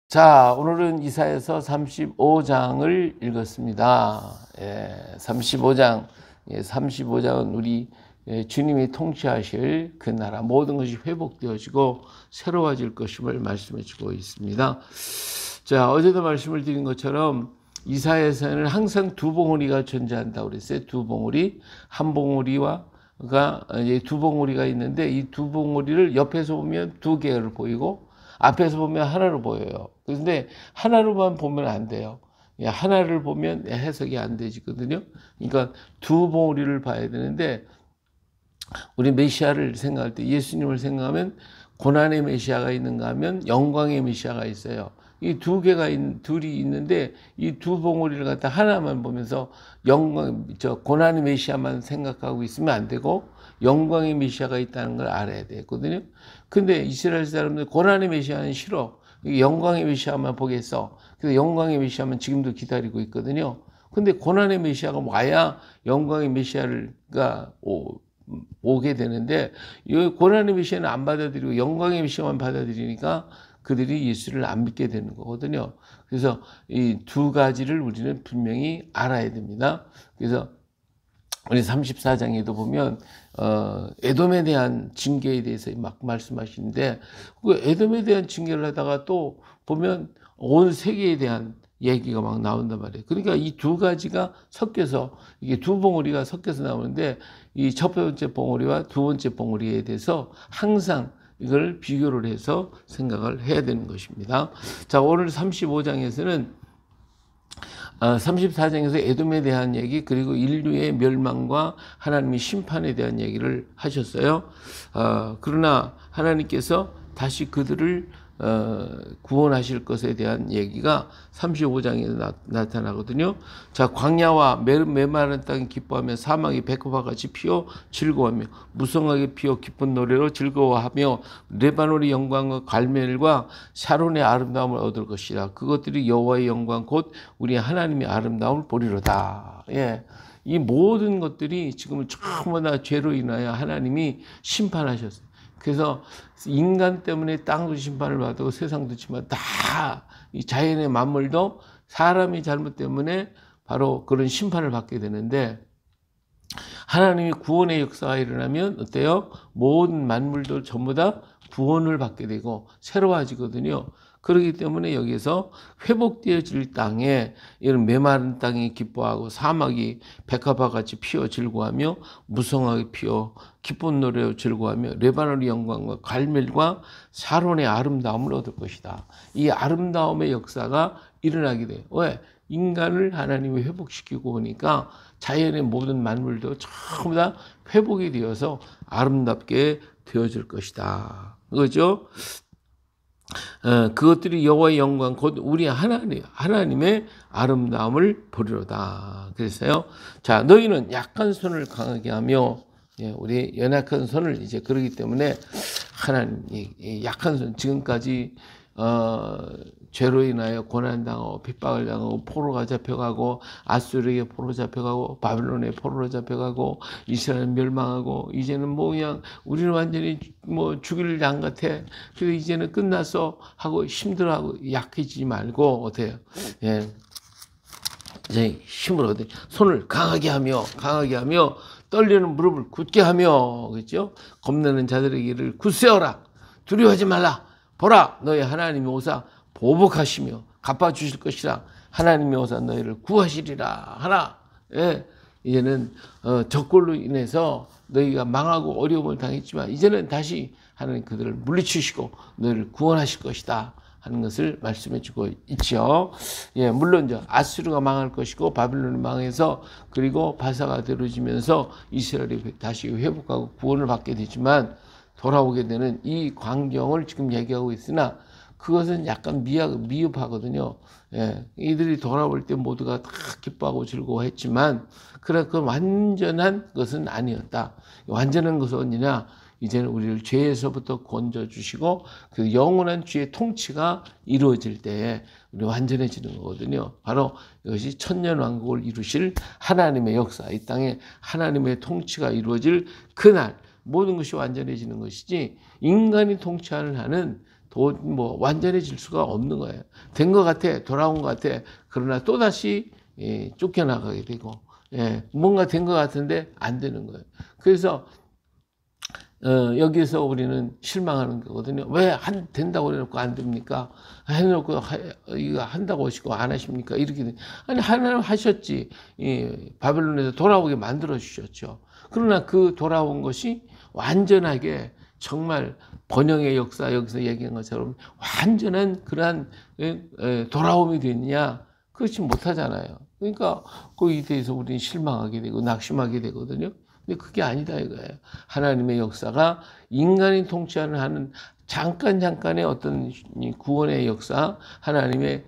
자, 오늘은 이사야서 35장을 읽었습니다. 35장. 35장은 우리 주님이 통치하실 그 나라 모든 것이 회복되어지고 새로워질 것임을 말씀해 주고 있습니다. 자, 어제도 말씀을 드린 것처럼 이사야서에는 항상 두 봉우리가 존재한다고 그랬어요. 두 봉우리, 한 봉우리와 두 봉우리가 있는데 이 두 봉우리를 옆에서 보면 두 개를 보이고 앞에서 보면 하나로 보여요. 그런데 하나로만 보면 안 돼요. 하나를 보면 해석이 안 되지거든요. 그러니까 두 봉우리를 봐야 되는데 우리 메시아를 생각할 때 예수님을 생각하면 고난의 메시아가 있는가 하면 영광의 메시아가 있어요. 이 두 개가 둘이 있는데 이 두 봉우리를 갖다 하나만 보면서 고난의 메시아만 생각하고 있으면 안 되고 영광의 메시아가 있다는 걸 알아야 되거든요. 근데 이스라엘 사람들 고난의 메시아는 싫어. 영광의 메시아만 보겠어. 그래서 영광의 메시아만 지금도 기다리고 있거든요. 근데 고난의 메시아가 와야 영광의 메시아가 오게 되는데 이 고난의 메시아는 안 받아들이고 영광의 메시아만 받아들이니까 그들이 예수를 안 믿게 되는 거거든요. 그래서 이 두 가지를 우리는 분명히 알아야 됩니다. 그래서 우리 34장에도 보면 에돔에 대한 징계에 대해서 막 말씀하시는데 그 에돔에 대한 징계를 하다가 또 보면 온 세계에 대한 얘기가 막 나온단 말이에요. 그러니까 이 두 가지가 섞여서 이게 두 봉우리가 섞여서 나오는데 이 첫 번째 봉우리와 두 번째 봉우리에 대해서 항상 이걸 비교를 해서 생각을 해야 되는 것입니다. 자, 오늘 35장에서는 34장에서 에돔에 대한 얘기 그리고 인류의 멸망과 하나님의 심판에 대한 얘기를 하셨어요. 그러나 하나님께서 다시 그들을 구원하실 것에 대한 얘기가 35장에 나타나거든요. 자, 광야와 메마른 땅이 기뻐하며 사막이 백합화 같이 피어 즐거워하며 무성하게 피어 기쁜 노래로 즐거워하며 레바논의 영광과 갈멜과 샤론의 아름다움을 얻을 것이라. 그것들이 여호와의 영광 곧 우리 하나님의 아름다움을 보리로다. 이 모든 것들이 지금 전부 다 죄로 인하여 하나님이 심판하셨어요. 그래서 인간 때문에 땅도 심판을 받고 세상도 심판, 다 이 자연의 만물도 사람의 잘못 때문에 바로 그런 심판을 받게 되는데 하나님이 구원의 역사가 일어나면 어때요? 모든 만물도 전부 다 구원을 받게 되고 새로워지거든요. 그렇기 때문에 여기서 회복되어질 땅에 이런 메마른 땅이 기뻐하고 사막이 백합화 같이 피어 즐거워하며 무성하게 피어 기쁜 노래로 즐거워하며 레바논의 영광과 갈멜과 샤론의 아름다움을 얻을 것이다. 이 아름다움의 역사가 일어나게 돼요. 왜? 인간을 하나님이 회복시키고 오니까 자연의 모든 만물도 전부 다 회복이 되어서 아름답게 되어질 것이다. 그렇죠? 그것들이 여호와의 영광 곧 우리 하나님의 아름다움을 보리로다. 그랬어요. 자, 너희는 약한 손을 강하게 하며 우리 연약한 손을 이제 그러기 때문에 하나님 약한 손 지금까지 죄로 인하여 고난당하고 핍박을 당하고 포로가 잡혀가고 아수르에게 포로 잡혀가고 바빌론에 포로로 잡혀가고 이스라엘 멸망하고 이제는 뭐 그냥 우리는 완전히 뭐 죽일 양 같아. 그래서 이제는 끝났어 하고 힘들어하고 약해지지 말고 어때요? 이제 힘으로 손을 강하게 하며 떨리는 무릎을 굳게 하며 그렇죠? 겁내는 자들에게 이를 굳세어라. 두려워하지 말라. 보라 너희 하나님이 오사 보복하시며 갚아주실 것이라. 하나님이 오사 너희를 구하시리라 하나. 이제는 적골로 인해서 너희가 망하고 어려움을 당했지만 이제는 다시 하나님 그들을 물리치시고 너희를 구원하실 것이다 하는 것을 말씀해 주고 있죠. 물론 아수르가 망할 것이고 바빌론이 망해서 그리고 바사가 되어지면서 이스라엘이 다시 회복하고 구원을 받게 되지만 돌아오게 되는 이 광경을 지금 얘기하고 있으나 그것은 약간 미흡하거든요. 이들이 돌아올 때 모두가 다 기뻐하고 즐거워했지만 그 완전한 것은 아니었다. 완전한 것은 어디냐? 이제는 우리를 죄에서부터 건져주시고 그 영원한 주의 통치가 이루어질 때에 우리 완전해지는 거거든요. 바로 이것이 천년왕국을 이루실 하나님의 역사, 이 땅에 하나님의 통치가 이루어질 그날 모든 것이 완전해지는 것이지 인간이 통치하는 한은 뭐 완전해질 수가 없는 거예요. 된 것 같아, 돌아온 것 같아. 그러나 또다시 쫓겨나가게 되고, 뭔가 된 것 같은데 안 되는 거예요. 그래서 여기서 우리는 실망하는 거거든요. 왜 된다고 해놓고 안 됩니까? 해놓고 이거 한다고 하시고 안 하십니까? 이렇게 아니 하나님 하셨지. 바벨론에서 돌아오게 만들어 주셨죠. 그러나 그 돌아온 것이 완전하게 정말 번영의 역사 여기서 얘기한 것처럼 완전한 그러한 돌아옴이 됐냐? 그렇지 못하잖아요. 그러니까 거기에 대해서 우리는 실망하게 되고 낙심하게 되거든요. 근데 그게 아니다 이거예요. 하나님의 역사가 인간이 통치하는 잠깐의 어떤 구원의 역사, 하나님의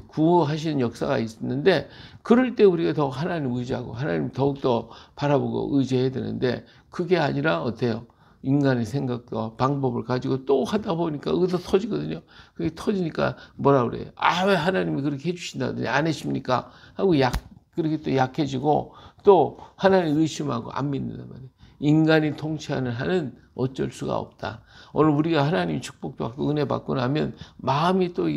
구호하시는 역사가 있는데 그럴 때 우리가 더욱 하나님 의지하고 하나님 더욱더 바라보고 의지해야 되는데 그게 아니라 어때요? 인간의 생각과 방법을 가지고 또 하다 보니까 의도 터지거든요. 그게 터지니까 뭐라 그래요? 아, 왜 하나님이 그렇게 해주신다더니 안 해줍니까? 하고 그렇게 또 약해지고 또 하나님 의심하고 안 믿는단 말이에요. 인간이 통치하는 한은 어쩔 수가 없다. 오늘 우리가 하나님 축복도 받고 은혜 받고 나면 마음이 또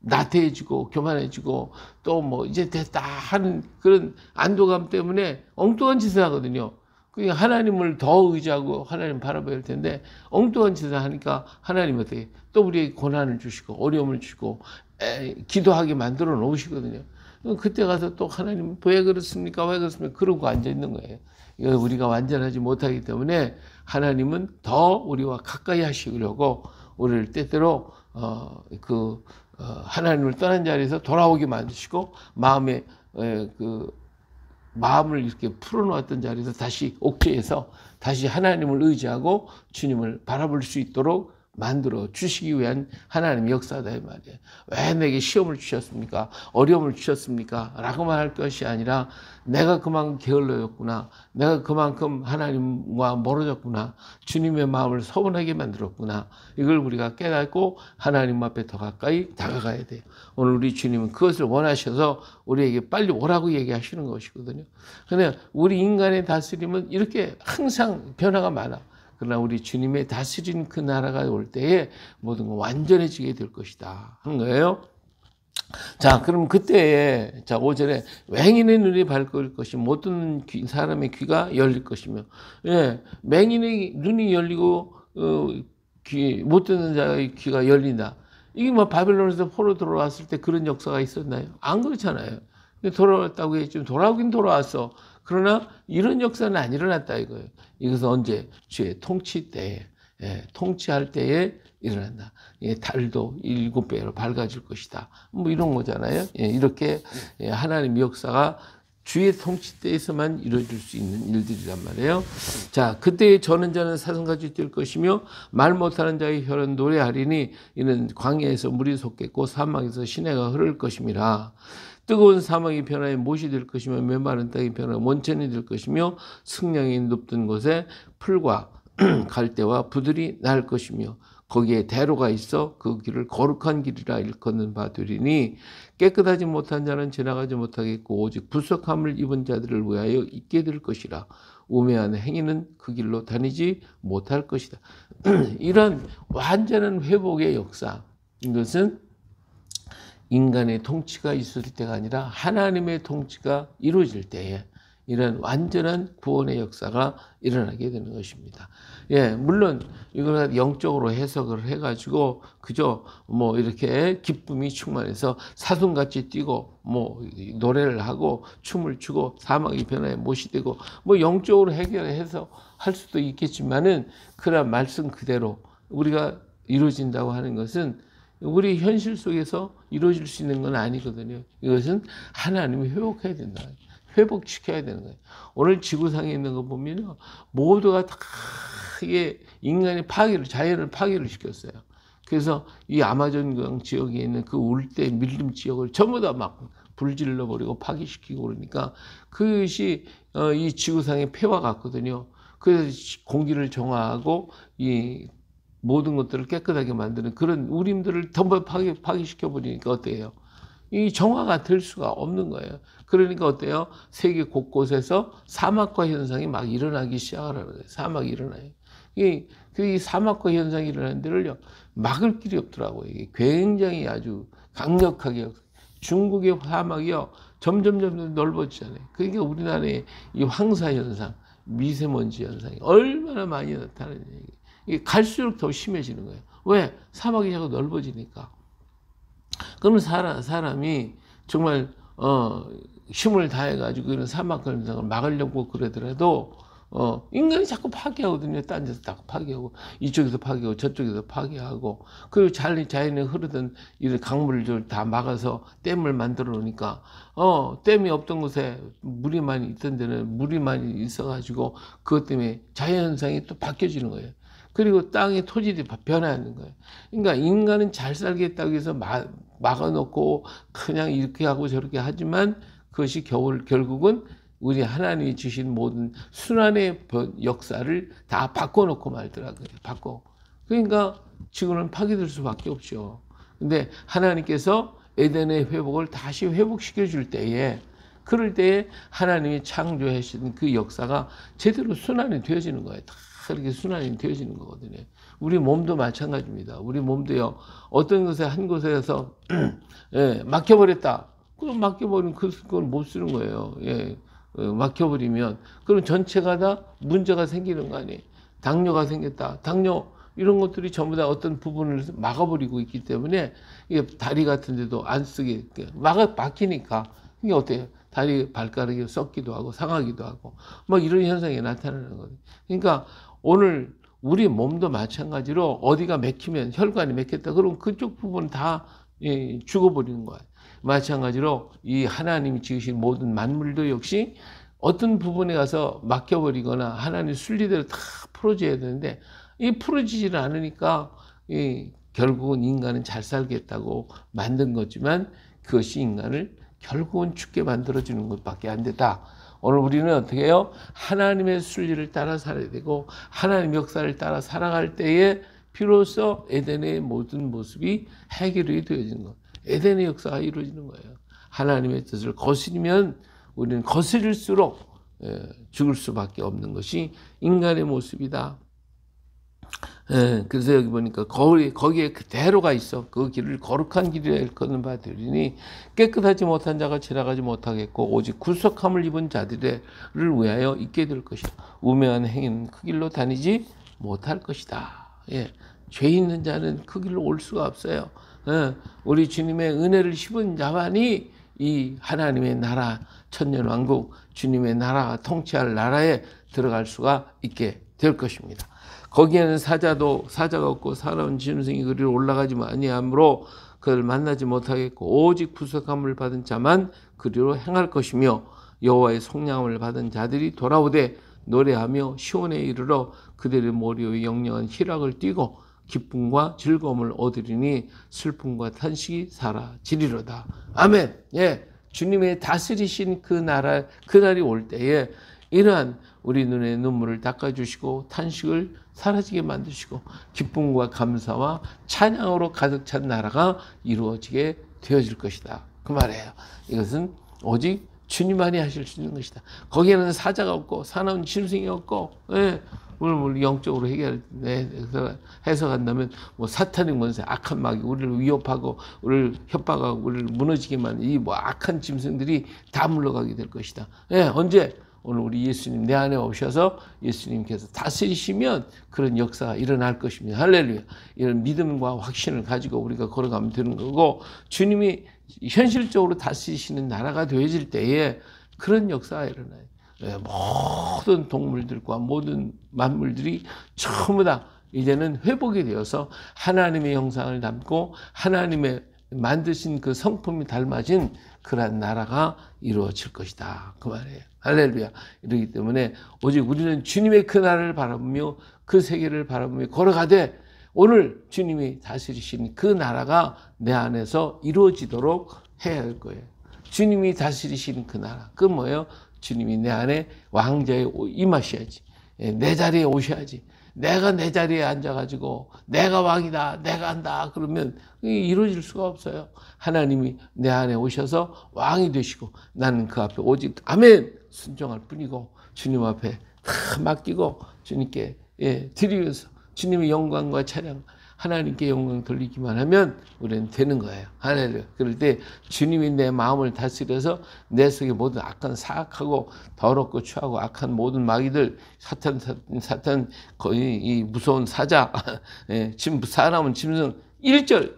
나태해지고 교만해지고 또 뭐 이제 됐다 하는 그런 안도감 때문에 엉뚱한 짓을 하거든요. 그러니까 하나님을 더 의지하고 하나님 바라봐야 할 텐데 엉뚱한 짓을 하니까 하나님 어떻게 또 우리에게 고난을 주시고 어려움을 주시고 기도하게 만들어 놓으시거든요. 그때 가서 또 하나님 왜 그렇습니까? 왜 그렇습니까? 그러고 앉아 있는 거예요. 이거 우리가 완전하지 못하기 때문에 하나님은 더 우리와 가까이 하시려고 우리를 때때로 하나님을 떠난 자리에서 돌아오게 만드시고 마음을 이렇게 풀어놓았던 자리에서 다시 옥죄해서 다시 하나님을 의지하고 주님을 바라볼 수 있도록 만들어 주시기 위한 하나님의 역사다 이 말이에요. 왜 내게 시험을 주셨습니까? 어려움을 주셨습니까? 라고만 할 것이 아니라 내가 그만큼 게을러였구나. 내가 그만큼 하나님과 멀어졌구나. 주님의 마음을 서운하게 만들었구나. 이걸 우리가 깨닫고 하나님 앞에 더 가까이 다가가야 돼요. 오늘 우리 주님은 그것을 원하셔서 우리에게 빨리 오라고 얘기하시는 것이거든요. 그런데 우리 인간의 다스림은 이렇게 항상 변화가 많아. 그러나 우리 주님의 다스린 그 나라가 올 때에 모든 건 완전해지게 될 것이다 한 거예요. 자, 그럼 그때에 5절에 맹인의 눈이 밝을 것이 못 듣는 사람의 귀가 열릴 것이며, 맹인의 눈이 열리고 못 듣는 자의 귀가 열린다. 이게 뭐 바벨론에서 포로 들어왔을 때 그런 역사가 있었나요? 안 그렇잖아요. 돌아왔다고 했지만 돌아오긴 돌아왔어. 그러나 이런 역사는 안 일어났다 이거예요. 이것은 언제? 주의 통치 때에, 통치할 때에 일어난다. 달도 7배로 밝아질 것이다. 뭐 이런 거잖아요. 이렇게 하나님의 역사가 주의 통치 때에서만 이루어질 수 있는 일들이란 말이에요. 자, 그때의 저는 자는 사슴같이 뛸 것이며 말 못하는 자의 혀는 노래하리니 이는 광야에서 물이 솟겠고 사막에서 시내가 흐를 것임이라. 뜨거운 사막이 변화에 못이 될 것이며 메마른 땅이 변화에 원천이 될 것이며 승량이 높던 곳에 풀과 갈대와 부들이 날 것이며 거기에 대로가 있어 그 길을 거룩한 길이라 일컫는 바 되리니 깨끗하지 못한 자는 지나가지 못하겠고 오직 부석함을 입은 자들을 위하여 있게 될 것이라. 우매한 행위는 그 길로 다니지 못할 것이다. 이런 완전한 회복의 역사, 이것은 인간의 통치가 있을 때가 아니라 하나님의 통치가 이루어질 때에 이런 완전한 구원의 역사가 일어나게 되는 것입니다. 물론 이걸 영적으로 해석을 해가지고 그저 뭐 이렇게 기쁨이 충만해서 사슴같이 뛰고 뭐 노래를 하고 춤을 추고 사막이 변화에 못이 되고 뭐 영적으로 해결해서 할 수도 있겠지만은 그런 말씀 그대로 우리가 이루어진다고 하는 것은 우리 현실 속에서 이루어질 수 있는 건 아니거든요. 이것은 하나님이 회복해야 된다. 회복시켜야 되는 거예요. 오늘 지구상에 있는 거 보면요. 모두가 다 이게 인간의 자연을 파괴를 시켰어요. 그래서 이 아마존강 지역에 있는 그 울대 밀림 지역을 전부 다 막 불질러 버리고 파괴시키고 그러니까 그것이 이 지구상의 폐와 같거든요. 그래서 공기를 정화하고 이 모든 것들을 깨끗하게 만드는 그런 우림들을 전부 파괴시켜 버리니까 어때요? 이 정화가 될 수가 없는 거예요. 그러니까 어때요? 세계 곳곳에서 사막화 현상이 막 일어나기 시작하는 거예요. 사막이 일어나요. 이 사막화 현상이 일어나는 데를요, 막을 길이 없더라고요. 이게 굉장히 아주 강력하게 중국의 사막이요, 점점 넓어지잖아요. 그러니까 우리나라의 이 황사 현상, 미세먼지 현상이 얼마나 많이 나타나느냐. 이게 갈수록 더 심해지는 거예요. 왜? 사막이 자꾸 넓어지니까. 그러면 사람이 정말 힘을 다해가지고 이런 사막 현상을 막으려고 그러더라도 인간이 자꾸 파괴하거든요. 딴 데서 자꾸 파괴하고, 이쪽에서 파괴하고, 저쪽에서 파괴하고, 그리고 자연에 흐르던 이런 강물을 다 막아서 댐을 만들어 놓으니까, 댐이 없던 곳에 물이 많이 있던 데는 물이 많이 있어가지고, 그것 때문에 자연현상이 또 바뀌어지는 거예요. 그리고 땅의 토질이 변하는 거예요. 그러니까 인간은 잘 살겠다고 해서 막아놓고 그냥 이렇게 하고 저렇게 하지만 그것이 결국은 우리 하나님이 주신 모든 순환의 역사를 다 바꿔놓고 말더라고요. 그러니까 지구는 파괴될 수밖에 없죠. 근데 하나님께서 에덴의 회복을 다시 회복시켜 줄 때에, 그럴 때에 하나님이 창조하신 그 역사가 제대로 순환이 되어지는 거예요. 다 그렇게 순환이 되어지는 거거든요. 우리 몸도 마찬가지입니다. 우리 몸도요, 어떤 것에 한 곳에서 예, 막혀버렸다. 그럼 막혀버리면 그걸 못 쓰는 거예요. 예. 막혀버리면 그럼 전체가 다 문제가 생기는 거 아니에요. 당뇨가 생겼다. 당뇨 이런 것들이 전부 다 어떤 부분을 막아버리고 있기 때문에 이게 다리 같은 데도 안 쓰게 막히니까 이게 어때요? 다리 발가락이 썩기도 하고 상하기도 하고 막 이런 현상이 나타나는 거예요. 그러니까 오늘 우리 몸도 마찬가지로 어디가 막히면 혈관이 막혔다. 그럼 그쪽 부분 다 죽어버리는 거예요. 마찬가지로 이 하나님이 지으신 모든 만물도 역시 어떤 부분에 가서 막혀버리거나 하나님 순리대로 다 풀어줘야 되는데 이 풀어지지를 않으니까 결국은 인간은 잘 살겠다고 만든 거지만 그것이 인간을 결국은 죽게 만들어주는 것밖에 안 된다. 오늘 우리는 어떻게 해요? 하나님의 순리를 따라 살아야 되고 하나님의 역사를 따라 살아갈 때에 비로소 에덴의 모든 모습이 해결이 되어지는 것. 에덴의 역사가 이루어지는 거예요. 하나님의 뜻을 거스리면 우리는 거스릴수록 죽을 수밖에 없는 것이 인간의 모습이다. 그래서 여기 보니까 거기에 그대로가 있어. 그 길을 거룩한 길이라 일컫는 바 되리니 깨끗하지 못한 자가 지나가지 못하겠고 오직 구속함을 입은 자들을 위하여 있게 될 것이다. 우매한 행위는 그 길로 다니지 못할 것이다. 예. 죄 있는 자는 그 길로 올 수가 없어요. 우리 주님의 은혜를 입은 자만이 이 하나님의 나라 천년왕국 주님의 나라가 통치할 나라에 들어갈 수가 있게 될 것입니다. 거기에는 사자가 없고 사나운 짐승이 그리로 올라가지 아니하므로 그를 만나지 못하겠고 오직 구속함을 받은 자만 그리로 행할 것이며 여호와의 속량함을 받은 자들이 돌아오되 노래하며 시온에 이르러 그들의 머리 위에 영영한 희락을 띠고 기쁨과 즐거움을 얻으리니 슬픔과 탄식이 사라지리로다. 아멘. 예, 주님의 다스리신 그 날이 올 때에 이러한 우리 눈의 눈물을 닦아주시고 탄식을 사라지게 만드시고 기쁨과 감사와 찬양으로 가득 찬 나라가 이루어지게 되어질 것이다. 그 말이에요. 이것은 오직 주님만이 하실 수 있는 것이다. 거기에는 사자가 없고 사나운 짐승이 없고, 예, 오늘 영적으로 해석한다면 뭐 사탄의 권세, 악한 마귀, 우리를 위협하고 우리를 협박하고 우리를 무너지게 만든 이 뭐 악한 짐승들이 다 물러가게 될 것이다. 예, 언제? 오늘 우리 예수님 내 안에 오셔서 예수님께서 다스리시면 그런 역사가 일어날 것입니다. 할렐루야. 이런 믿음과 확신을 가지고 우리가 걸어가면 되는 거고 주님이 현실적으로 다스리시는 나라가 되어질 때에 그런 역사가 일어나요. 모든 동물들과 모든 만물들이 전부 다 이제는 회복이 되어서 하나님의 형상을 담고 하나님의 만드신 그 성품이 닮아진 그러한 나라가 이루어질 것이다. 그 말이에요. 할렐루야. 이러기 때문에 오직 우리는 주님의 그 나라를 바라보며 그 세계를 바라보며 걸어가되 오늘 주님이 다스리신 그 나라가 내 안에서 이루어지도록 해야 할 거예요. 주님이 다스리신 그 나라. 그 뭐예요? 주님이 내 안에 왕자에 임하셔야지. 내 자리에 오셔야지. 내가 내 자리에 앉아가지고 내가 왕이다, 내가 한다 그러면 이루어질 수가 없어요. 하나님이 내 안에 오셔서 왕이 되시고 나는 그 앞에 오직 아멘 순종할 뿐이고 주님 앞에 다 맡기고 주님께 드리면서 주님의 영광과 찬양, 하나님께 영광 돌리기만 하면 우리는 되는 거예요. 할렐루야. 그럴 때 주님이 내 마음을 다스려서 내 속에 모든 악한 사악하고 더럽고 추하고 악한 모든 마귀들, 사탄 거의 이 무서운 사자, 사람은 짐승 1절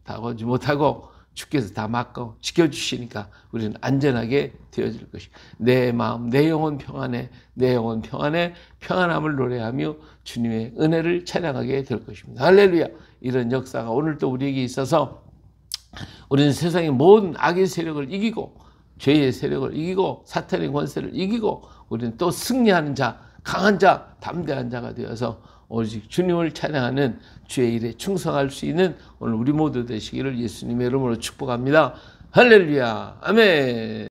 다 거지 못하고 주께서 다 막고 지켜주시니까 우리는 안전하게 되어질 것이고, 내 마음, 내 영혼 평안에, 내 영혼 평안에 평안함을 노래하며 주님의 은혜를 찬양하게 될 것입니다. 할렐루야. 이런 역사가 오늘 또 우리에게 있어서 우리는 세상의 모든 악의 세력을 이기고 죄의 세력을 이기고 사탄의 권세를 이기고 우리는 또 승리하는 자, 강한 자, 담대한 자가 되어서 오직 주님을 찬양하는 주의 일에 충성할 수 있는 오늘 우리 모두 되시기를 예수님의 이름으로 축복합니다. 할렐루야. 아멘.